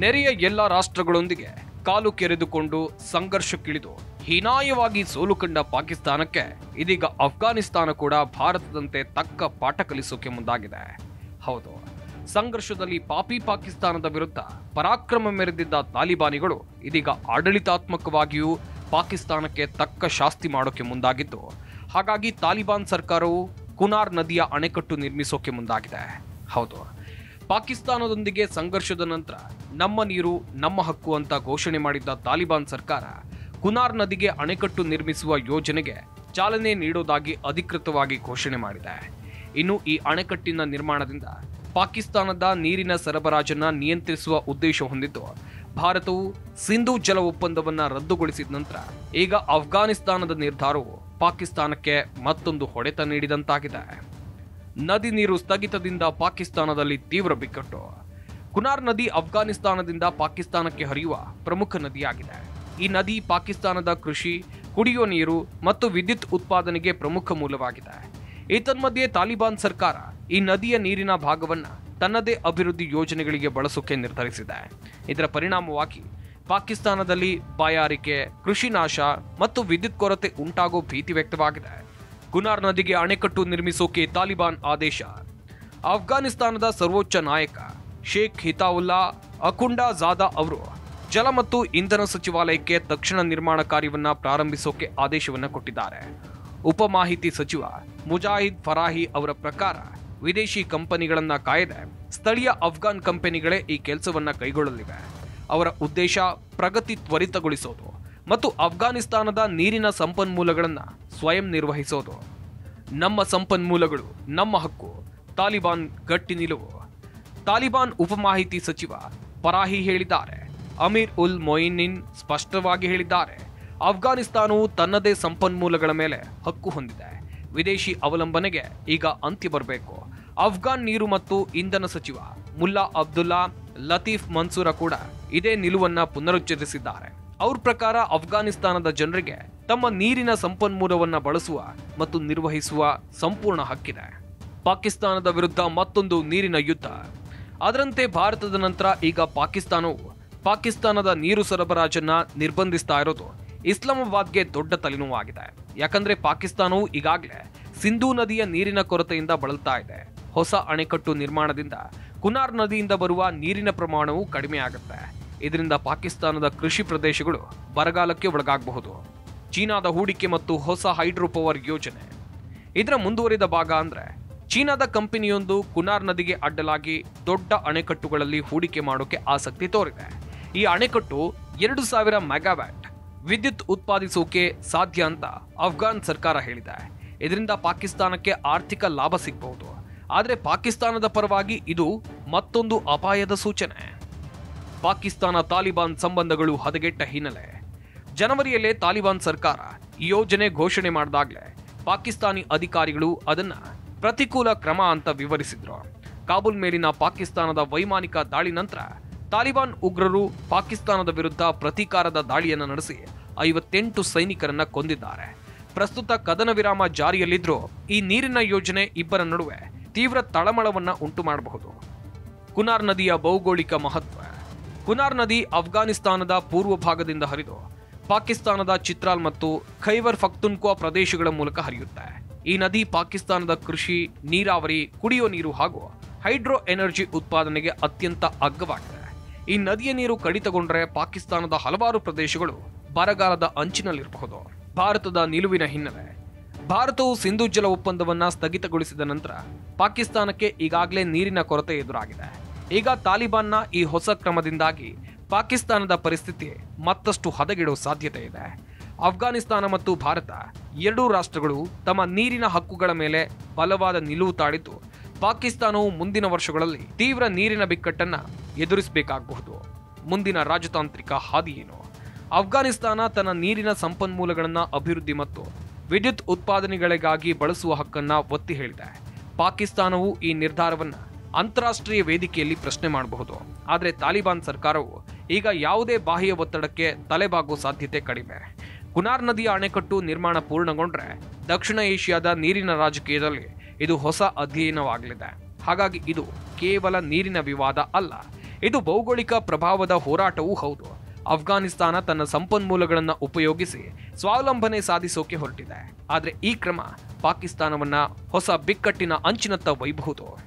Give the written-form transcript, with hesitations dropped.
ನೆರೆಯ ಎಲ್ಲ ರಾಷ್ಟ್ರಗಳೊಂದಿಗೆ ಕಾಲು ಕೆರೆದುಕೊಂಡು ಸಂಘರ್ಷಕ್ಕಿಳಿದು ಹೀನಾಯವಾಗಿ ಸೋಲು ಕಂಡ ಪಾಕಿಸ್ತಾನಕ್ಕೆ ಇದೀಗ ಅಫ್ಘಾನಿಸ್ತಾನ ಕೂಡ ಭಾರತದಂತೆ ತಕ್ಕ ಪಾಠ ಕಲಿಸೋಕೆ ಮುಂದಾಗಿದೆ. ಹೌದು, ಸಂಘರ್ಷದಲ್ಲಿ ಪಾಪಿ ಪಾಕಿಸ್ತಾನದ ವಿರುದ್ಧ ಪರಾಕ್ರಮ ಮೆರೆದಿದ್ದ ತಾಲಿಬಾನಿಗಳು ಇದೀಗ ಆಡಳಿತಾತ್ಮಕವಾಗಿಯೂ ಪಾಕಿಸ್ತಾನಕ್ಕೆ ತಕ್ಕ ಶಾಸ್ತಿ ಮಾಡೋಕೆ ಮುಂದಾಗಿದ್ದು, ಹಾಗಾಗಿ ತಾಲಿಬಾನ್ ಸರ್ಕಾರವು ಕುನಾರ್ ನದಿಯ ಅಣೆಕಟ್ಟು ನಿರ್ಮಿಸೋಕೆ ಮುಂದಾಗಿದೆ. ಹೌದು, ಪಾಕಿಸ್ತಾನದೊಂದಿಗೆ ಸಂಘರ್ಷದ ನಂತರ ನಮ್ಮ ನೀರು ನಮ್ಮ ಹಕ್ಕು ಅಂತ ಘೋಷಣೆ ಮಾಡಿದ್ದ ತಾಲಿಬಾನ್ ಸರ್ಕಾರ ಕುನಾರ್ ನದಿಗೆ ಅಣೆಕಟ್ಟು ನಿರ್ಮಿಸುವ ಯೋಜನೆಗೆ ಚಾಲನೆ ನೀಡೋದಾಗಿ ಅಧಿಕೃತವಾಗಿ ಘೋಷಣೆ ಮಾಡಿದೆ. ಇನ್ನು ಈ ಅಣೆಕಟ್ಟಿನ ನಿರ್ಮಾಣದಿಂದ ಪಾಕಿಸ್ತಾನದ ನೀರಿನ ಸರಬರಾಜನ್ನ ನಿಯಂತ್ರಿಸುವ ಉದ್ದೇಶ ಹೊಂದಿದ್ದು, ಭಾರತವು ಸಿಂಧೂ ಜಲ ಒಪ್ಪಂದವನ್ನ ರದ್ದುಗೊಳಿಸಿದ ನಂತರ ಈಗ ಅಫ್ಘಾನಿಸ್ತಾನದ ನಿರ್ಧಾರವು ಪಾಕಿಸ್ತಾನಕ್ಕೆ ಮತ್ತೊಂದು ಹೊಡೆತ ನೀಡಿದಂತಾಗಿದೆ. ನದಿ ನೀರು ಸ್ಥಗಿತದಿಂದ ಪಾಕಿಸ್ತಾನದಲ್ಲಿ ತೀವ್ರ ಬಿಕ್ಕಟ್ಟು. ಕುನಾರ್ ನದಿ ಅಫ್ಘಾನಿಸ್ತಾನದಿಂದ ಪಾಕಿಸ್ತಾನಕ್ಕೆ ಹರಿಯುವ ಪ್ರಮುಖ ನದಿಯಾಗಿದೆ. ಈ ನದಿ ಪಾಕಿಸ್ತಾನದ ಕೃಷಿ, ಕುಡಿಯುವ ನೀರು ಮತ್ತು ವಿದ್ಯುತ್ ಉತ್ಪಾದನೆಗೆ ಪ್ರಮುಖ ಮೂಲವಾಗಿದೆ. ಏತನ್ಮಧ್ಯೆ ತಾಲಿಬಾನ್ ಸರ್ಕಾರ ಈ ನದಿಯ ನೀರಿನ ಭಾಗವನ್ನ ತನ್ನದೇ ಅಭಿವೃದ್ಧಿ ಯೋಜನೆಗಳಿಗೆ ಬಳಸೋಕೆ ನಿರ್ಧರಿಸಿದೆ. ಇದರ ಪರಿಣಾಮವಾಗಿ ಪಾಕಿಸ್ತಾನದಲ್ಲಿ ಬಾಯಾರಿಕೆ, ಕೃಷಿ ನಾಶ ಮತ್ತು ವಿದ್ಯುತ್ ಕೊರತೆ ಉಂಟಾಗೋ ಭೀತಿ ವ್ಯಕ್ತವಾಗಿದೆ. ಕುನಾರ್ ನದಿಗೆ ಅಣೆಕಟ್ಟು ನಿರ್ಮಿಸೋಕೆ ತಾಲಿಬಾನ್ ಆದೇಶ. ಅಫ್ಘಾನಿಸ್ತಾನದ ಸರ್ವೋಚ್ಚ ನಾಯಕ ಶೇಖ್ ಹಿತಾವುಲ್ಲಾ ಅಖುಂಡಾ ಜಾದಾ ಅವರು ಜಲ ಮತ್ತು ಇಂಧನ ಸಚಿವಾಲಯಕ್ಕೆ ತಕ್ಷಣ ನಿರ್ಮಾಣ ಕಾರ್ಯವನ್ನ ಪ್ರಾರಂಭಿಸೋಕೆ ಆದೇಶವನ್ನ ಕೊಟ್ಟಿದ್ದಾರೆ. ಉಪ ಮಾಹಿತಿ ಸಚಿವ ಮುಜಾಹಿದ್ ಫರಾಹಿ ಅವರ ಪ್ರಕಾರ ವಿದೇಶಿ ಕಂಪನಿಗಳನ್ನ ಕಾಯದೆ ಸ್ಥಳೀಯ ಅಫ್ಘಾನ್ ಕಂಪನಿಗಳೇ ಈ ಕೆಲಸವನ್ನ ಕೈಗೊಳ್ಳಲಿವೆ. ಅವರ ಉದ್ದೇಶ ಪ್ರಗತಿ ತ್ವರಿತಗೊಳಿಸೋದು ಮತ್ತು ಅಫ್ಘಾನಿಸ್ತಾನದ ನೀರಿನ ಸಂಪನ್ಮೂಲಗಳನ್ನು ಸ್ವಯಂ ನಿರ್ವಹಿಸೋದು. ನಮ್ಮ ಸಂಪನ್ಮೂಲಗಳು ನಮ್ಮ ಹಕ್ಕು, ತಾಲಿಬಾನ್ ಗಟ್ಟಿ ನಿಲುವು. ತಾಲಿಬಾನ್ ಉಪಮಾಹಿತಿ ಸಚಿವ ಫರಾಹಿ ಹೇಳಿದ್ದಾರೆ. ಅಮೀರ್ ಉಲ್ ಮೊಯಿನಿನ್ ಸ್ಪಷ್ಟವಾಗಿ ಹೇಳಿದ್ದಾರೆ, ಅಫ್ಘಾನಿಸ್ತಾನವು ತನ್ನದೇ ಸಂಪನ್ಮೂಲಗಳ ಮೇಲೆ ಹಕ್ಕು ಹೊಂದಿದೆ. ವಿದೇಶಿ ಅವಲಂಬನೆಗೆ ಈಗ ಅಂತ್ಯ ಬರಬೇಕು. ಅಫ್ಘಾನ್ ನೀರು ಮತ್ತು ಇಂಧನ ಸಚಿವ ಮುಲ್ಲಾ ಅಬ್ದುಲ್ಲಾ ಲತೀಫ್ ಮನ್ಸೂರ ಕೂಡ ಇದೇ ನಿಲುವನ್ನ ಪುನರುಚ್ಚರಿಸಿದ್ದಾರೆ. ಅವ್ರ ಪ್ರಕಾರ ಅಫ್ಘಾನಿಸ್ತಾನದ ಜನರಿಗೆ ತಮ್ಮ ನೀರಿನ ಸಂಪನ್ಮೂಲವನ್ನ ಬಳಸುವ ಮತ್ತು ನಿರ್ವಹಿಸುವ ಸಂಪೂರ್ಣ ಹಕ್ಕಿದೆ. ಪಾಕಿಸ್ತಾನದ ವಿರುದ್ಧ ಮತ್ತೊಂದು ನೀರಿನ ಯುದ್ಧ. ಅದರಂತೆ ಭಾರತದ ನಂತರ ಈಗ ಪಾಕಿಸ್ತಾನದ ನೀರು ಸರಬರಾಜನ್ನ ನಿರ್ಬಂಧಿಸ್ತಾ ಇರೋದು ಇಸ್ಲಾಮಾಬಾದ್ಗೆ ದೊಡ್ಡ ತಲೆನೋವಾಗಿದೆ. ಯಾಕಂದ್ರೆ ಪಾಕಿಸ್ತಾನವು ಈಗಾಗಲೇ ಸಿಂಧೂ ನದಿಯ ನೀರಿನ ಕೊರತೆಯಿಂದ ಬಳಲ್ತಾ ಇದೆ. ಹೊಸ ಅಣೆಕಟ್ಟು ನಿರ್ಮಾಣದಿಂದ ಕುನಾರ್ ನದಿಯಿಂದ ಬರುವ ನೀರಿನ ಪ್ರಮಾಣವು ಕಡಿಮೆ ಆಗುತ್ತೆ. ಇದರಿಂದ ಪಾಕಿಸ್ತಾನದ ಕೃಷಿ ಪ್ರದೇಶಗಳು ಬರಗಾಲಕ್ಕೆ ಒಳಗಾಗಬಹುದು. ಚೀನಾದ ಹೂಡಿಕೆ ಮತ್ತು ಹೊಸ ಹೈಡ್ರೋ ಪವರ್ ಯೋಜನೆ ಇದರ ಮುಂದುವರಿದ ಭಾಗ. ಅಂದ್ರೆ ಚೀನಾದ ಕಂಪನಿಯೊಂದು ಕುನಾರ್ ನದಿಗೆ ಅಡ್ಡಲಾಗಿ ದೊಡ್ಡ ಅಣೆಕಟ್ಟುಗಳಲ್ಲಿ ಹೂಡಿಕೆ ಮಾಡೋಕೆ ಆಸಕ್ತಿ ತೋರಿದೆ. ಈ ಅಣೆಕಟ್ಟು 2000 ಮೆಗಾವ್ಯಾಟ್ ವಿದ್ಯುತ್ ಉತ್ಪಾದಿಸೋಕೆ ಸಾಧ್ಯ ಅಂತ ಅಫ್ಘಾನ್ ಸರ್ಕಾರ ಹೇಳಿದೆ. ಇದರಿಂದ ಪಾಕಿಸ್ತಾನಕ್ಕೆ ಆರ್ಥಿಕ ಲಾಭ ಸಿಗಬಹುದು. ಆದರೆ ಪಾಕಿಸ್ತಾನದ ಪರವಾಗಿ ಇದು ಮತ್ತೊಂದು ಅಪಾಯದ ಸೂಚನೆ. ಪಾಕಿಸ್ತಾನ ತಾಲಿಬಾನ್ ಸಂಬಂಧಗಳು ಹದಗೆಟ್ಟ ಹಿನ್ನೆಲೆ. ಜನವರಿಯಲ್ಲೇ ತಾಲಿಬಾನ್ ಸರ್ಕಾರ ಈ ಯೋಜನೆ ಘೋಷಣೆ ಮಾಡಿದಾಗಲೇ ಪಾಕಿಸ್ತಾನಿ ಅಧಿಕಾರಿಗಳು ಅದನ್ನ ಪ್ರತಿಕೂಲ ಕ್ರಮ ಅಂತ ವಿವರಿಸಿದ್ರು. ಕಾಬೂಲ್ ಮೇಲಿನ ಪಾಕಿಸ್ತಾನದ ವೈಮಾನಿಕ ದಾಳಿ ನಂತರ ತಾಲಿಬಾನ್ ಉಗ್ರರು ಪಾಕಿಸ್ತಾನದ ವಿರುದ್ಧ ಪ್ರತೀಕಾರದ ದಾಳಿಯನ್ನು ನಡೆಸಿ 58 ಸೈನಿಕರನ್ನ ಕೊಂದಿದ್ದಾರೆ. ಪ್ರಸ್ತುತ ಕದನ ವಿರಾಮ ಜಾರಿಯಲ್ಲಿದ್ರೂ ಈ ನೀರಿನ ಯೋಜನೆ ಇಬ್ಬರ ನಡುವೆ ತೀವ್ರ ತಳಮಳವನ್ನ ಉಂಟು ಮಾಡಬಹುದು. ಕುನಾರ್ ನದಿಯ ಭೌಗೋಳಿಕ ಮಹತ್ವ. ಕುನಾರ್ ನದಿ ಅಫ್ಘಾನಿಸ್ತಾನದ ಪೂರ್ವ ಭಾಗದಿಂದ ಹರಿದು ಪಾಕಿಸ್ತಾನದ ಚಿತ್ರಾಲ್ ಮತ್ತು ಖೈಬರ್ ಪಖ್ತೂನ್ಖ್ವಾ ಪ್ರದೇಶಗಳ ಮೂಲಕ ಹರಿಯುತ್ತೆ. ಈ ನದಿ ಪಾಕಿಸ್ತಾನದ ಕೃಷಿ, ನೀರಾವರಿ, ಕುಡಿಯುವ ನೀರು ಹಾಗೂ ಹೈಡ್ರೋ ಎನರ್ಜಿ ಉತ್ಪಾದನೆಗೆ ಅತ್ಯಂತ ಅಗ್ಗವಾಗಿದೆ. ಈ ನದಿಯ ನೀರು ಕಡಿತಗೊಂಡರೆ ಪಾಕಿಸ್ತಾನದ ಹಲವಾರು ಪ್ರದೇಶಗಳು ಬರಗಾಲದ ಅಂಚಿನಲ್ಲಿರಬಹುದು. ಭಾರತದ ನಿಲುವಿನ ಹಿನ್ನೆಲೆ. ಭಾರತವು ಸಿಂಧೂ ಜಲ ಒಪ್ಪಂದವನ್ನ ಸ್ಥಗಿತಗೊಳಿಸಿದ ನಂತರ ಪಾಕಿಸ್ತಾನಕ್ಕೆ ಈಗಾಗಲೇ ನೀರಿನ ಕೊರತೆ ಎದುರಾಗಿದೆ. ಈಗ ತಾಲಿಬಾನ್ನ ಈ ಹೊಸ ಕ್ರಮದಿಂದಾಗಿ ಪಾಕಿಸ್ತಾನದ ಪರಿಸ್ಥಿತಿ ಮತ್ತಷ್ಟು ಹದಗೆಡುವ ಸಾಧ್ಯತೆ ಇದೆ. ಅಫ್ಘಾನಿಸ್ತಾನ ಮತ್ತು ಭಾರತ ಎರಡೂ ರಾಷ್ಟ್ರಗಳು ತಮ್ಮ ನೀರಿನ ಹಕ್ಕುಗಳ ಮೇಲೆ ಬಲವಾದ ನಿಲುವು ತಾಳಿದ್ದು, ಪಾಕಿಸ್ತಾನವು ಮುಂದಿನ ವರ್ಷಗಳಲ್ಲಿ ತೀವ್ರ ನೀರಿನ ಬಿಕ್ಕಟ್ಟನ್ನ ಎದುರಿಸಬೇಕಾಗಬಹುದು. ಮುಂದಿನ ರಾಜತಾಂತ್ರಿಕ ಹಾದಿ ಏನು? ಅಫ್ಘಾನಿಸ್ತಾನ ತನ್ನ ನೀರಿನ ಸಂಪನ್ಮೂಲಗಳನ್ನು ಅಭಿವೃದ್ಧಿ ಮತ್ತು ವಿದ್ಯುತ್ ಉತ್ಪಾದನೆಗಳಿಗಾಗಿ ಬಳಸುವ ಹಕ್ಕನ್ನ ಒತ್ತಿ ಹೇಳಿದೆ. ಪಾಕಿಸ್ತಾನವು ಈ ನಿರ್ಧಾರವನ್ನ ಅಂತಾರಾಷ್ಟ್ರೀಯ ವೇದಿಕೆಯಲ್ಲಿ ಪ್ರಶ್ನೆ ಮಾಡಬಹುದು. ಆದರೆ ತಾಲಿಬಾನ್ ಸರ್ಕಾರವು ಈಗ ಯಾವುದೇ ಬಾಹ್ಯ ಒತ್ತಡಕ್ಕೆ ತಲೆಬಾಗುವ ಸಾಧ್ಯತೆ ಕಡಿಮೆ. ಕುನಾರ್ ನದಿಯ ಅಣೆಕಟ್ಟು ನಿರ್ಮಾಣ ಪೂರ್ಣಗೊಂಡ್ರೆ ದಕ್ಷಿಣ ಏಷ್ಯಾದ ನೀರಿನ ರಾಜಕೀಯದಲ್ಲಿ ಇದು ಹೊಸ ಅಧ್ಯಯನವಾಗಲಿದೆ. ಹಾಗಾಗಿ ಇದು ಕೇವಲ ನೀರಿನ ವಿವಾದ ಅಲ್ಲ, ಇದು ಭೌಗೋಳಿಕ ಪ್ರಭಾವದ ಹೋರಾಟವೂ ಹೌದು. ಅಫ್ಘಾನಿಸ್ತಾನ ತನ್ನ ಸಂಪನ್ಮೂಲಗಳನ್ನು ಉಪಯೋಗಿಸಿ ಸ್ವಾವಲಂಬನೆ ಸಾಧಿಸೋಕೆ ಹೊರಟಿದೆ. ಆದರೆ ಈ ಕ್ರಮ ಪಾಕಿಸ್ತಾನವನ್ನ ಹೊಸ ಬಿಕ್ಕಟ್ಟಿನ ಅಂಚಿನತ್ತ ಒಯ್ಯಬಹುದು.